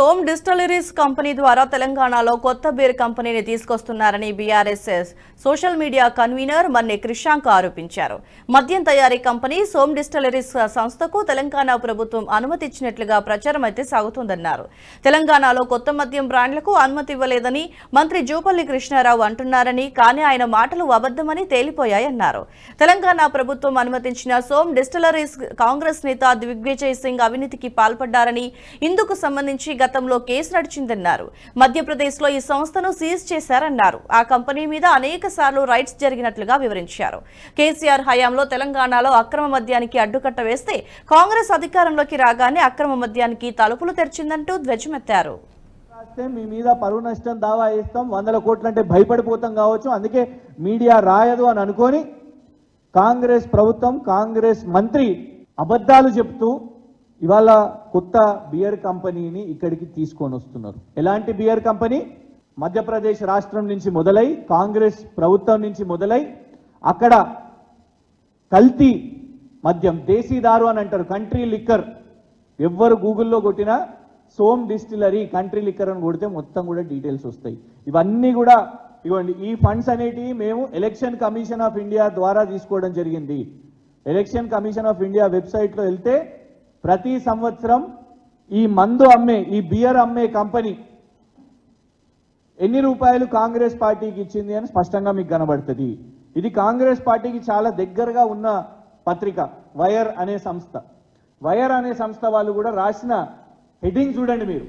Soan distilleries company ద్వారా తెలంగాణలో కొత్త బీర్ కంపెనీని తీసుకొస్తున్నారని BRS social media convener Manne Krishank ఆరోపించారు. మద్యం తయారీ కంపెనీ సోమ్ డిస్టిలరీస్ సంస్థకు తెలంగాణ ప్రభుత్వం అనుమతి ఇచ్చినట్లుగా ప్రచారం అయితే సాగుతోందన్నారు. తెలంగాణలో కొత్త మద్యం బ్రాండ్లకు అనుమతి ఇవ్వలేదని మంత్రి జూపల్లి కృష్ణారావు అంటున్నారని, కానీ ఆయన మాటలు అబద్ధమని తేలిపోయాయన్నారు. తెలంగాణ ప్రభుత్వం అనుమతించిన సోమ్ డిస్టిలరీస్ కాంగ్రెస్ నేత దిగ్విజయ్ సింగ్ అవినీతికి పాల్పడ్డారని, ఇందుకు సంబంధించి గతంలో కేసు నడిచిందన్నారు. మధ్యప్రదేశ్లో ఈ సంస్థను సీజ్ చేశారన్నారు. ఆ కంపెనీ మీద అనేక సార్లు రైట్స్ జరిగినట్లుగా వివరించారు. కేసీఆర్ హయాంలో తెలంగాణలో అక్రమ మద్యానికి అడ్డుకట్ట వేస్తే కాంగ్రెస్ అధికారంలోకి రాగానే అక్రమ మద్యానికి తలుపులు తెరిచిందంటూ ధ్వజమెత్తారు. మీ మీద పరువు నష్టం దావా వేస్తాం, 100 కోట్లంటే భయపడిపోతాం కావచ్చు, అందుకే మీడియా రాయదు అని అనుకొని కాంగ్రెస్ ప్రభుత్వం, కాంగ్రెస్ మంత్రి అబద్ధాలు చెప్తూ ఇవాళ కొత్త బియర్ కంపెనీని ఇక్కడికి తీసుకొని వస్తున్నారు. ఎలాంటి బియర్ కంపెనీ? మధ్యప్రదేశ్ రాష్ట్రం నుంచి మొదలై, కాంగ్రెస్ ప్రభుత్వం నుంచి మొదలై, అక్కడ కల్తీ మద్యం, దేశీదారు అని అంటారు, కంట్రీ లిక్కర్. ఎవ్వరు గూగుల్లో కొట్టినా సోమ్ డిస్టిలరీ కంట్రీ లిక్కర్ అని కొడితే మొత్తం కూడా డీటెయిల్స్ వస్తాయి. ఇవన్నీ కూడా ఇవ్వండి. ఈ ఫండ్స్ అనేటివి మేము ఎలక్షన్ కమిషన్ ఆఫ్ ఇండియా ద్వారా తీసుకోవడం జరిగింది. ఎలక్షన్ కమిషన్ ఆఫ్ ఇండియా వెబ్సైట్లో వెళ్తే ప్రతి సంవత్సరం ఈ మందు అమ్మే, ఈ బియర్ అమ్మే కంపెనీ ఎన్ని రూపాయలు కాంగ్రెస్ పార్టీకి ఇచ్చింది అని స్పష్టంగా మీకు కనబడుతుంది. ఇది కాంగ్రెస్ పార్టీకి చాలా దగ్గరగా ఉన్న పత్రిక వైర్ అనే సంస్థ. వైర్ అనే సంస్థ వాళ్ళు కూడా రాసిన హెడ్డింగ్ చూడండి మీరు.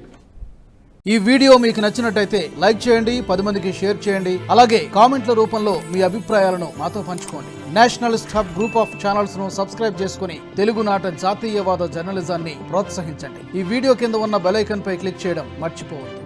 ఈ వీడియో మీకు నచ్చినట్టయితే లైక్ చేయండి, 10 మందికి షేర్ చేయండి. అలాగే కామెంట్ల రూపంలో మీ అభిప్రాయాలను మాతో పంచుకోండి. Nationalist hub group of channels ను సబ్స్క్రైబ్ చేసుకుని తెలుగునాట జాతీయవాద జర్నలిజాన్ని ప్రోత్సహించండి. ఈ వీడియో కింద ఉన్న బెల్ ఐకాన్ పై క్లిక్ చేయడం మర్చిపోవద్దు.